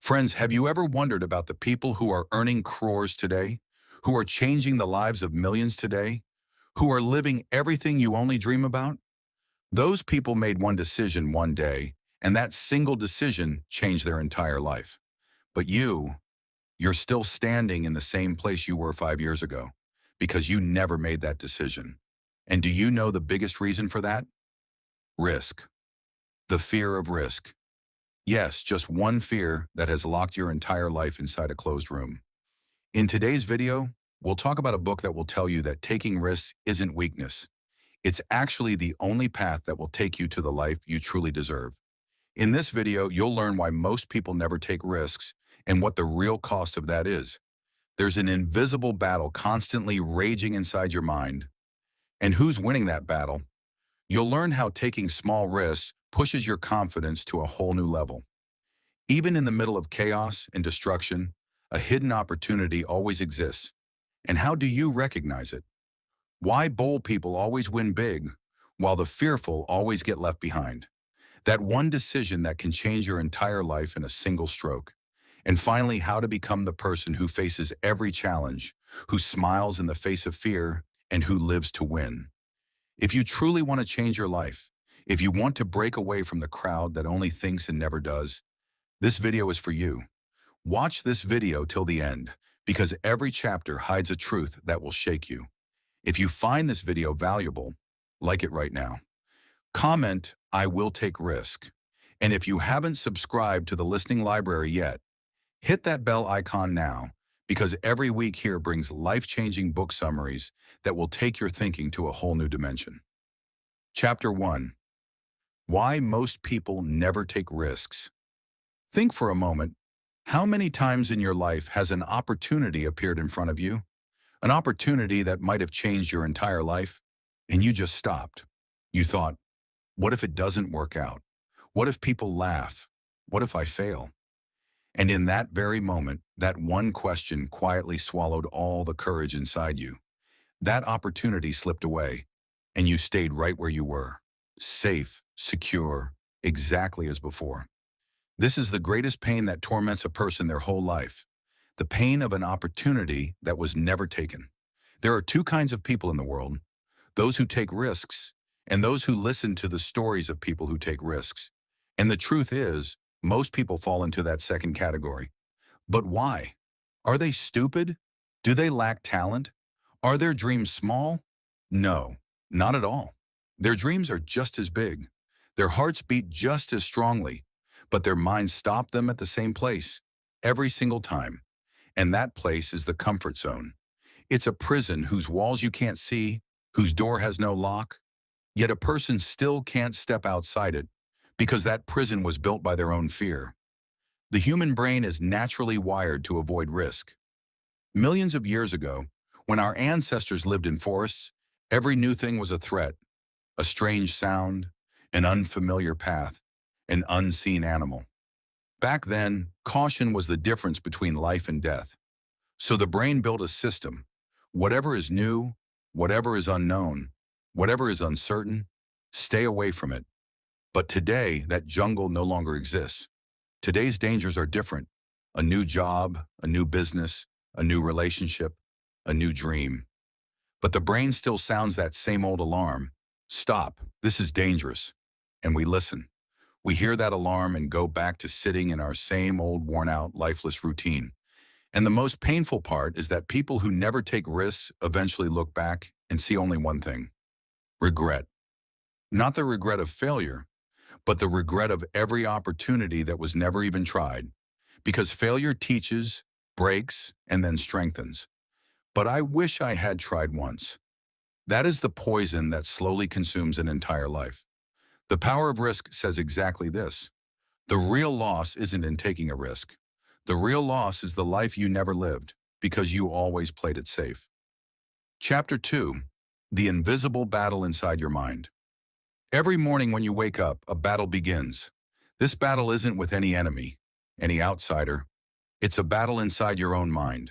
Friends, have you ever wondered about the people who are earning crores today, who are changing the lives of millions today, who are living everything you only dream about? Those people made one decision one day, and that single decision changed their entire life. But you're still standing in the same place you were 5 years ago because you never made that decision. And do you know the biggest reason for that? Risk. The fear of risk. Yes, just one fear that has locked your entire life inside a closed room. In today's video, we'll talk about a book that will tell you that taking risks isn't weakness. It's actually the only path that will take you to the life you truly deserve. In this video, you'll learn why most people never take risks and what the real cost of that is. There's an invisible battle constantly raging inside your mind. And who's winning that battle? You'll learn how taking small risks pushes your confidence to a whole new level. Even in the middle of chaos and destruction, a hidden opportunity always exists. And how do you recognize it? Why bold people always win big, while the fearful always get left behind? That one decision that can change your entire life in a single stroke. And finally, how to become the person who faces every challenge, who smiles in the face of fear, and who lives to win. If you truly want to change your life, if you want to break away from the crowd that only thinks and never does, this video is for you. Watch this video till the end, because every chapter hides a truth that will shake you. If you find this video valuable, like it right now. Comment, "I will take risk." And if you haven't subscribed to the listening library yet, hit that bell icon now, because every week here brings life-changing book summaries that will take your thinking to a whole new dimension. Chapter 1. Why most people never take risks. Think for a moment, how many times in your life has an opportunity appeared in front of you? An opportunity that might have changed your entire life, and you just stopped. You thought, what if it doesn't work out? What if people laugh? What if I fail? And in that very moment, that one question quietly swallowed all the courage inside you. That opportunity slipped away, and you stayed right where you were, safe, secure, exactly as before. This is the greatest pain that torments a person their whole life, the pain of an opportunity that was never taken. There are two kinds of people in the world, those who take risks and those who listen to the stories of people who take risks. And the truth is, most people fall into that second category. But why? Are they stupid? Do they lack talent? Are their dreams small? No, not at all. Their dreams are just as big. Their hearts beat just as strongly, but their minds stop them at the same place, every single time. And that place is the comfort zone. It's a prison whose walls you can't see, whose door has no lock, yet a person still can't step outside it because that prison was built by their own fear. The human brain is naturally wired to avoid risk. Millions of years ago, when our ancestors lived in forests, every new thing was a threat, a strange sound, an unfamiliar path, an unseen animal. Back then, caution was the difference between life and death. So the brain built a system. Whatever is new, whatever is unknown, whatever is uncertain, stay away from it. But today, that jungle no longer exists. Today's dangers are different. A new job, a new business, a new relationship, a new dream. But the brain still sounds that same old alarm. Stop, this is dangerous. And we listen. We hear that alarm and go back to sitting in our same old worn-out, lifeless routine. And the most painful part is that people who never take risks eventually look back and see only one thing: regret. Not the regret of failure, but the regret of every opportunity that was never even tried. Because failure teaches, breaks, and then strengthens. But I wish I had tried once. That is the poison that slowly consumes an entire life. The power of risk says exactly this. The real loss isn't in taking a risk. The real loss is the life you never lived because you always played it safe. Chapter 2. The invisible battle inside your mind. Every morning when you wake up, a battle begins. This battle isn't with any enemy, any outsider. It's a battle inside your own mind.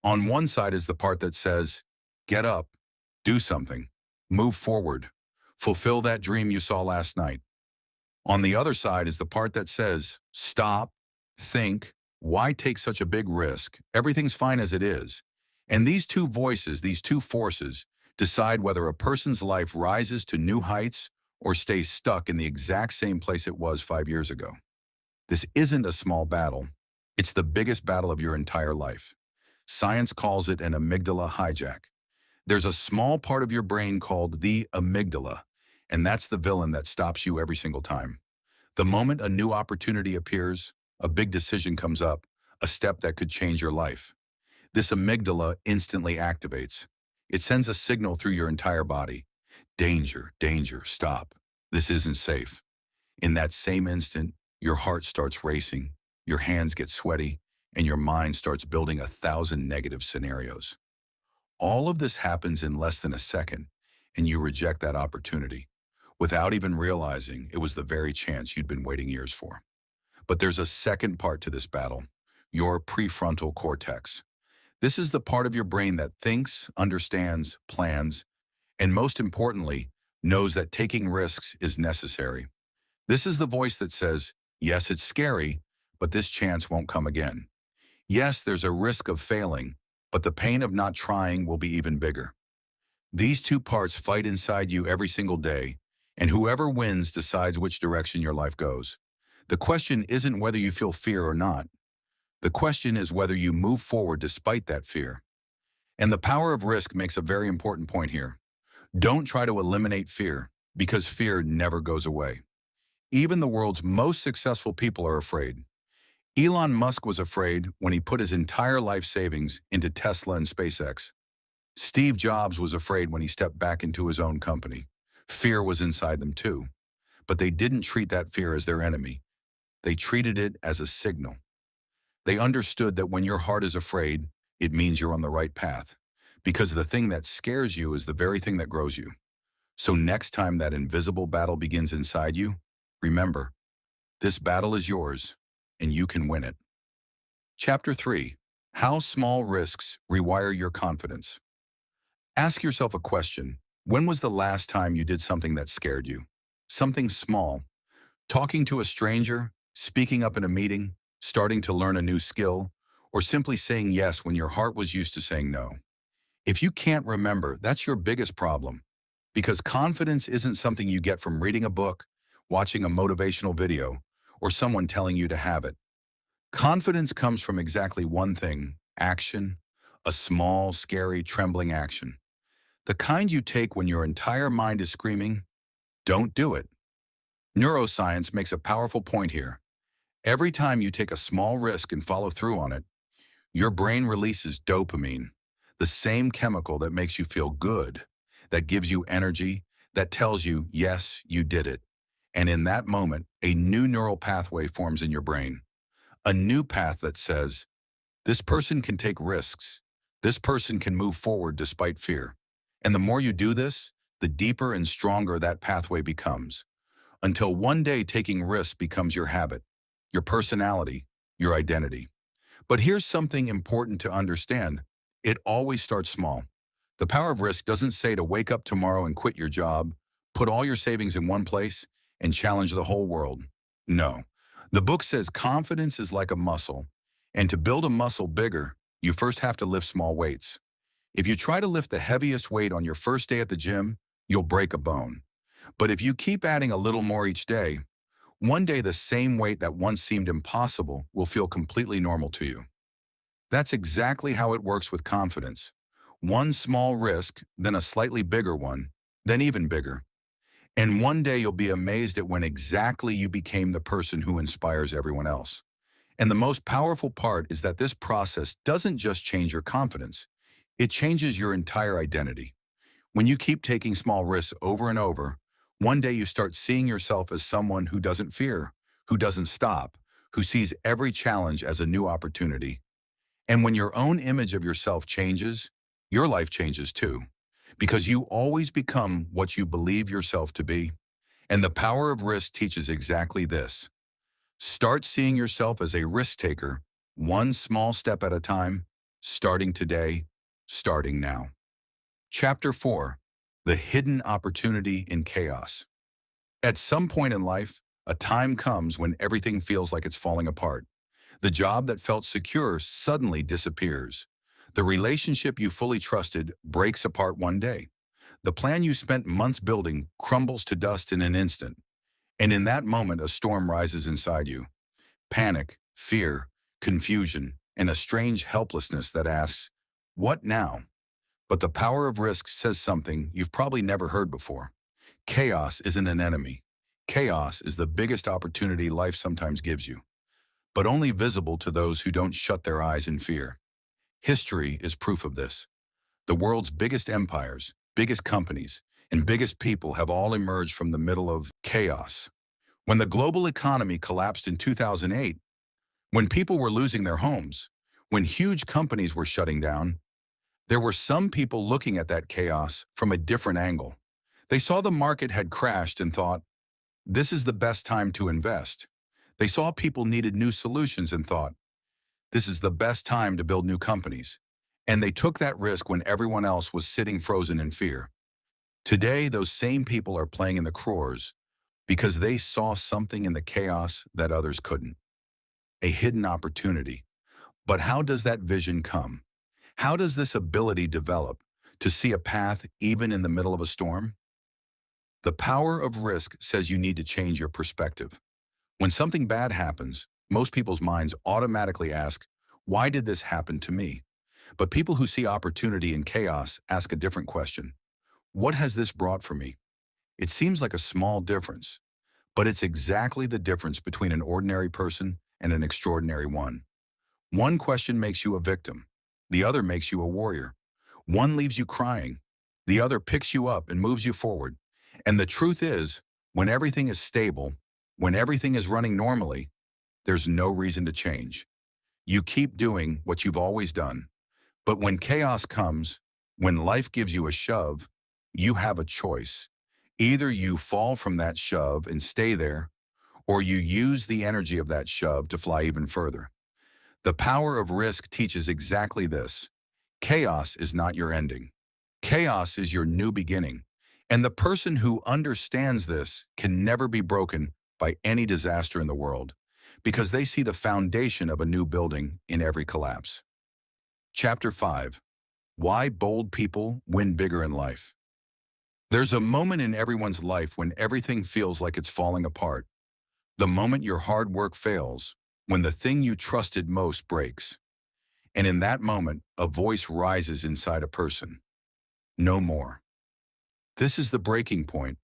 On one side is the part that says, get up, do something, move forward, fulfill that dream you saw last night. On the other side is the part that says, stop, Think, why take such a big risk? Everything's fine as it is. And these two voices, these two forces, decide whether a person's life rises to new heights or stays stuck in the exact same place it was 5 years ago. This isn't a small battle. It's the biggest battle of your entire life. Science calls it an amygdala hijack. There's a small part of your brain called the amygdala, and that's the villain that stops you every single time. The moment a new opportunity appears, a big decision comes up, a step that could change your life, this amygdala instantly activates. It sends a signal through your entire body. Danger, danger, stop. This isn't safe. In that same instant, your heart starts racing, your hands get sweaty, and your mind starts building 1,000 negative scenarios. All of this happens in less than a second, and you reject that opportunity without even realizing it was the very chance you'd been waiting years for. But there's a second part to this battle, your prefrontal cortex. This is the part of your brain that thinks, understands, plans, and most importantly, knows that taking risks is necessary. This is the voice that says, yes, it's scary, but this chance won't come again. Yes, there's a risk of failing, but the pain of not trying will be even bigger. These two parts fight inside you every single day, and whoever wins decides which direction your life goes. The question isn't whether you feel fear or not. The question is whether you move forward despite that fear. And the power of risk makes a very important point here. Don't try to eliminate fear, because fear never goes away. Even the world's most successful people are afraid. Elon Musk was afraid when he put his entire life savings into Tesla and SpaceX. Steve Jobs was afraid when he stepped back into his own company. Fear was inside them too. But they didn't treat that fear as their enemy. They treated it as a signal. They understood that when your heart is afraid, it means you're on the right path. Because the thing that scares you is the very thing that grows you. So next time that invisible battle begins inside you, remember, this battle is yours, and you can win it. Chapter 3. How small risks rewire your confidence. Ask yourself a question. When was the last time you did something that scared you? Something small. Talking to a stranger, speaking up in a meeting, starting to learn a new skill, or simply saying yes when your heart was used to saying no. If you can't remember, that's your biggest problem. Because confidence isn't something you get from reading a book, watching a motivational video, or someone telling you to have it. Confidence comes from exactly one thing, action, a small, scary, trembling action. The kind you take when your entire mind is screaming, don't do it. Neuroscience makes a powerful point here. Every time you take a small risk and follow through on it, your brain releases dopamine, the same chemical that makes you feel good, that gives you energy, that tells you, yes, you did it. And in that moment, a new neural pathway forms in your brain. A new path that says, this person can take risks. This person can move forward despite fear. And the more you do this, the deeper and stronger that pathway becomes. Until one day taking risks becomes your habit, your personality, your identity. But here's something important to understand. It always starts small. The power of risk doesn't say to wake up tomorrow and quit your job, put all your savings in one place, and challenge the whole world. No. The book says confidence is like a muscle, and to build a muscle bigger, you first have to lift small weights. If you try to lift the heaviest weight on your first day at the gym, you'll break a bone. But if you keep adding a little more each day, one day the same weight that once seemed impossible will feel completely normal to you. That's exactly how it works with confidence. One small risk, then a slightly bigger one, then even bigger. And one day you'll be amazed at when exactly you became the person who inspires everyone else. And the most powerful part is that this process doesn't just change your confidence, it changes your entire identity. When you keep taking small risks over and over, one day you start seeing yourself as someone who doesn't fear, who doesn't stop, who sees every challenge as a new opportunity. And when your own image of yourself changes, your life changes too, because you always become what you believe yourself to be. And the power of risk teaches exactly this. Start seeing yourself as a risk taker, one small step at a time, starting today, starting now. Chapter 4. The Hidden Opportunity in Chaos. At some point in life, a time comes when everything feels like it's falling apart. The job that felt secure suddenly disappears. The relationship you fully trusted breaks apart one day. The plan you spent months building crumbles to dust in an instant. And in that moment, a storm rises inside you. Panic, fear, confusion, and a strange helplessness that asks, "What now?" But the power of risk says something you've probably never heard before. Chaos isn't an enemy. Chaos is the biggest opportunity life sometimes gives you, but only visible to those who don't shut their eyes in fear. History is proof of this. The world's biggest empires, biggest companies, and biggest people have all emerged from the middle of chaos. When the global economy collapsed in 2008, when people were losing their homes, when huge companies were shutting down, there were some people looking at that chaos from a different angle. They saw the market had crashed and thought, this is the best time to invest. They saw people needed new solutions and thought, this is the best time to build new companies. And they took that risk when everyone else was sitting frozen in fear. Today, those same people are playing in the crores because they saw something in the chaos that others couldn't. A hidden opportunity. But how does that vision come? How does this ability develop to see a path even in the middle of a storm? The power of risk says you need to change your perspective. When something bad happens, most people's minds automatically ask, why did this happen to me? But people who see opportunity in chaos ask a different question. What has this brought for me? It seems like a small difference, but it's exactly the difference between an ordinary person and an extraordinary one. One question makes you a victim. The other makes you a warrior. One leaves you crying. The other picks you up and moves you forward. And the truth is, when everything is stable, when everything is running normally, there's no reason to change. You keep doing what you've always done. But when chaos comes, when life gives you a shove, you have a choice. Either you fall from that shove and stay there, or you use the energy of that shove to fly even further. The power of risk teaches exactly this. Chaos is not your ending. Chaos is your new beginning. And the person who understands this can never be broken by any disaster in the world, because they see the foundation of a new building in every collapse. Chapter 5. Why bold people win bigger in life. There's a moment in everyone's life when everything feels like it's falling apart. The moment your hard work fails, when the thing you trusted most breaks. And in that moment, a voice rises inside a person. No more. This is the breaking point,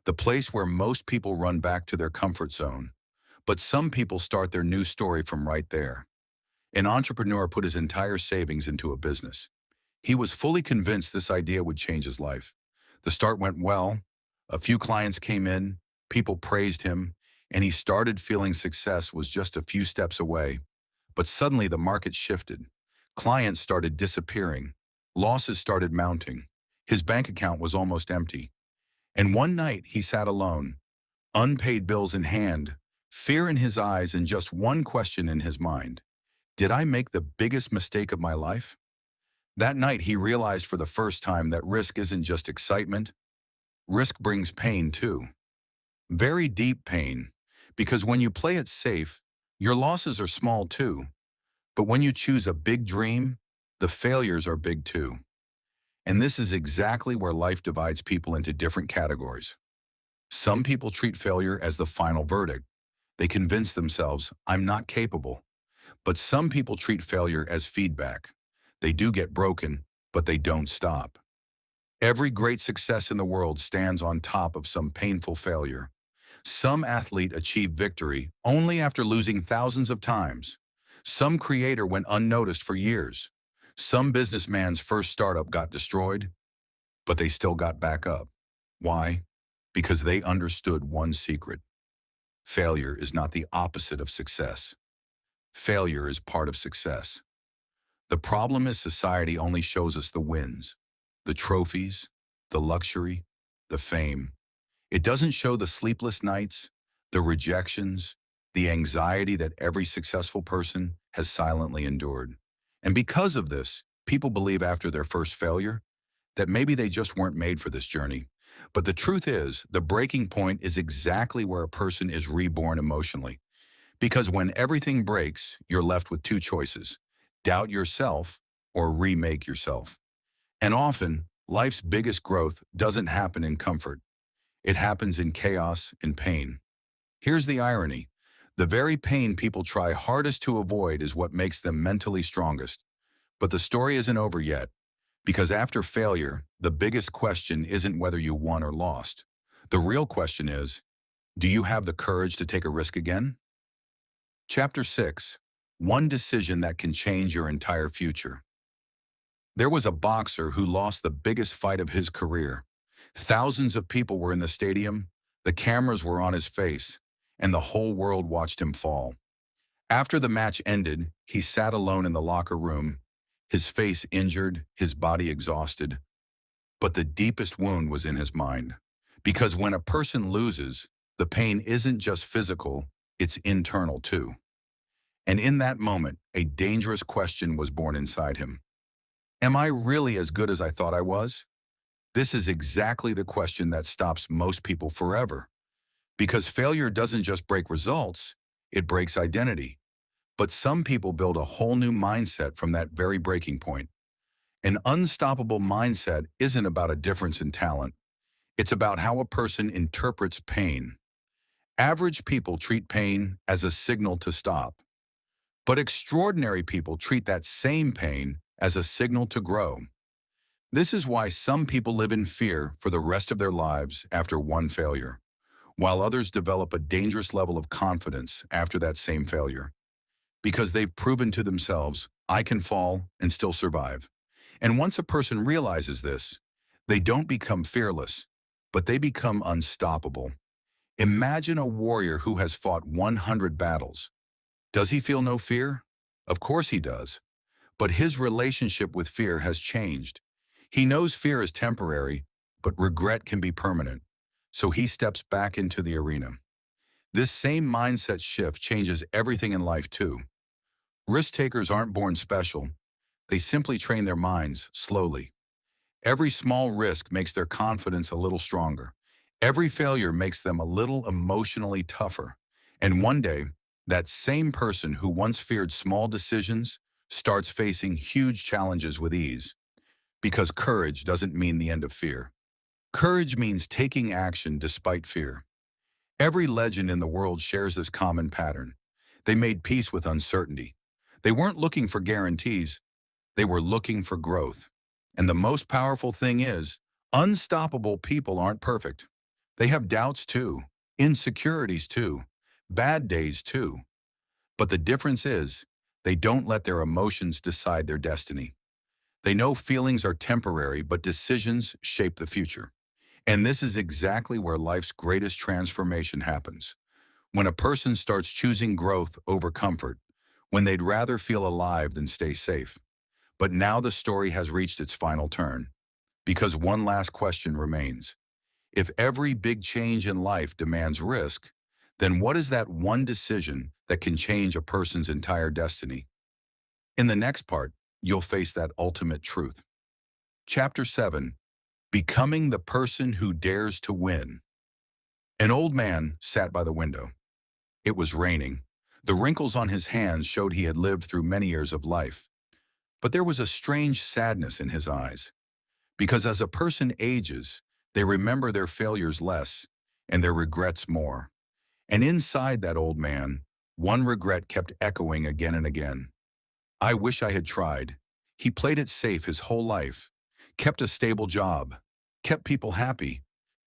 the place where most people run back to their comfort zone. But some people start their new story from right there. An entrepreneur put his entire savings into a business. He was fully convinced this idea would change his life. The start went well. A few clients came in, people praised him, and he started feeling success was just a few steps away. But suddenly the market shifted. Clients started disappearing. Losses started mounting. His bank account was almost empty. And one night he sat alone, unpaid bills in hand, fear in his eyes, and just one question in his mind. Did I make the biggest mistake of my life? That night he realized for the first time that risk isn't just excitement. Risk brings pain too. Very deep pain, because when you play it safe, your losses are small too. But when you choose a big dream, the failures are big too. And this is exactly where life divides people into different categories. Some people treat failure as the final verdict. They convince themselves, I'm not capable. But some people treat failure as feedback. They do get broken, but they don't stop. Every great success in the world stands on top of some painful failure. Some athlete achieved victory only after losing thousands of times. Some creator went unnoticed for years. Some businessman's first startup got destroyed, but they still got back up. Why? Because they understood one secret. Failure is not the opposite of success. Failure is part of success. The problem is society only shows us the wins, the trophies, the luxury, the fame. It doesn't show the sleepless nights, the rejections, the anxiety that every successful person has silently endured. And because of this, people believe after their first failure that maybe they just weren't made for this journey. But the truth is, the breaking point is exactly where a person is reborn emotionally. Because when everything breaks, you're left with two choices: doubt yourself or remake yourself. And often, life's biggest growth doesn't happen in comfort. It happens in chaos and pain. Here's the irony. The very pain people try hardest to avoid is what makes them mentally strongest. But the story isn't over yet, because after failure, the biggest question isn't whether you won or lost. The real question is, do you have the courage to take a risk again? Chapter 6. One decision that can change your entire future. There was a boxer who lost the biggest fight of his career. Thousands of people were in the stadium, the cameras were on his face, and the whole world watched him fall. After the match ended, he sat alone in the locker room, his face injured, his body exhausted. But the deepest wound was in his mind. Because when a person loses, the pain isn't just physical, it's internal too. And in that moment, a dangerous question was born inside him. Am I really as good as I thought I was? This is exactly the question that stops most people forever. Because failure doesn't just break results, it breaks identity. But some people build a whole new mindset from that very breaking point. An unstoppable mindset isn't about a difference in talent. It's about how a person interprets pain. Average people treat pain as a signal to stop. But extraordinary people treat that same pain as a signal to grow. This is why some people live in fear for the rest of their lives after one failure, while others develop a dangerous level of confidence after that same failure. Because they've proven to themselves, I can fall and still survive. And once a person realizes this, they don't become fearless, but they become unstoppable. Imagine a warrior who has fought 100 battles. Does he feel no fear? Of course he does. But his relationship with fear has changed. He knows fear is temporary, but regret can be permanent. So he steps back into the arena. This same mindset shift changes everything in life too. Risk takers aren't born special. They simply train their minds slowly. Every small risk makes their confidence a little stronger. Every failure makes them a little emotionally tougher. And one day, that same person who once feared small decisions starts facing huge challenges with ease. Because courage doesn't mean the end of fear. Courage means taking action despite fear. Every legend in the world shares this common pattern. They made peace with uncertainty. They weren't looking for guarantees. They were looking for growth. And the most powerful thing is, unstoppable people aren't perfect. They have doubts too, insecurities too, bad days too. But the difference is, they don't let their emotions decide their destiny. They know feelings are temporary, but decisions shape the future. And this is exactly where life's greatest transformation happens. When a person starts choosing growth over comfort, when they'd rather feel alive than stay safe. But now the story has reached its final turn. Because one last question remains. If every big change in life demands risk, then what is that one decision that can change a person's entire destiny? In the next part, you'll face that ultimate truth. Chapter 7. Becoming the person who dares to win. An old man sat by the window. It was raining. The wrinkles on his hands showed he had lived through many years of life. But there was a strange sadness in his eyes. Because as a person ages, they remember their failures less and their regrets more. And inside that old man, one regret kept echoing again and again. I wish I had tried. He played it safe his whole life, kept a stable job, kept people happy,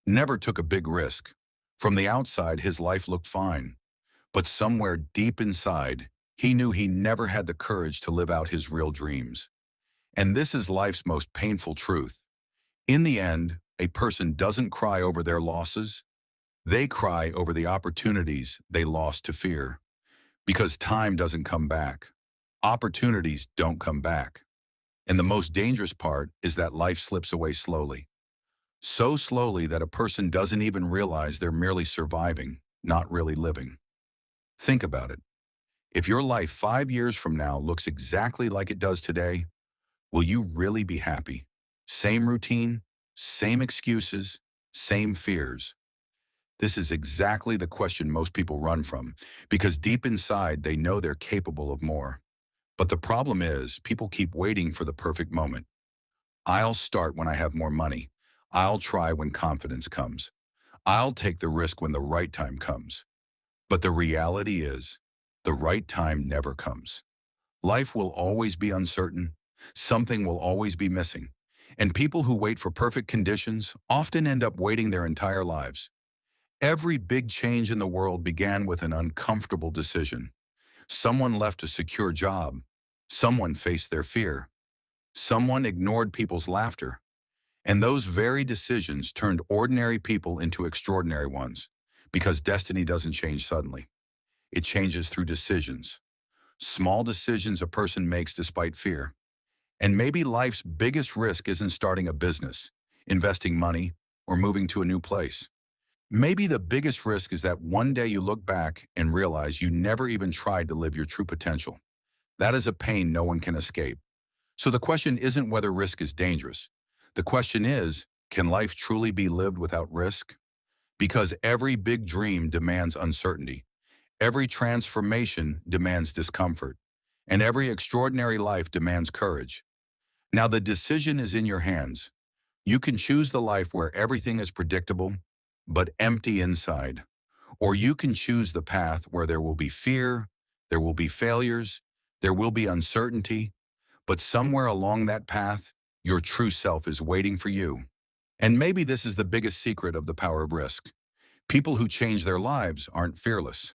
never took a big risk. From the outside, his life looked fine. But somewhere deep inside, he knew he never had the courage to live out his real dreams. And this is life's most painful truth. In the end, a person doesn't cry over their losses. They cry over the opportunities they lost to fear. Because time doesn't come back. Opportunities don't come back. And the most dangerous part is that life slips away slowly. So slowly that a person doesn't even realize they're merely surviving, not really living. Think about it. If your life 5 years from now looks exactly like it does today, will you really be happy? Same routine, same excuses, same fears. This is exactly the question most people run from, because deep inside they know they're capable of more. But the problem is, people keep waiting for the perfect moment. I'll start when I have more money. I'll try when confidence comes. I'll take the risk when the right time comes. But the reality is, the right time never comes. Life will always be uncertain. Something will always be missing. And people who wait for perfect conditions often end up waiting their entire lives. Every big change in the world began with an uncomfortable decision. Someone left a secure job. Someone faced their fear. Someone ignored people's laughter. And those very decisions turned ordinary people into extraordinary ones. Because destiny doesn't change suddenly. It changes through decisions. Small decisions a person makes despite fear. And maybe life's biggest risk isn't starting a business, investing money, or moving to a new place. Maybe the biggest risk is that one day you look back and realize you never even tried to live your true potential. That is a pain no one can escape. So the question isn't whether risk is dangerous. The question is, can life truly be lived without risk? Because every big dream demands uncertainty. Every transformation demands discomfort. And every extraordinary life demands courage. Now the decision is in your hands. You can choose the life where everything is predictable, but empty inside. Or you can choose the path where there will be fear, there will be failures, there will be uncertainty, but somewhere along that path, your true self is waiting for you. And maybe this is the biggest secret of the power of risk. People who change their lives aren't fearless.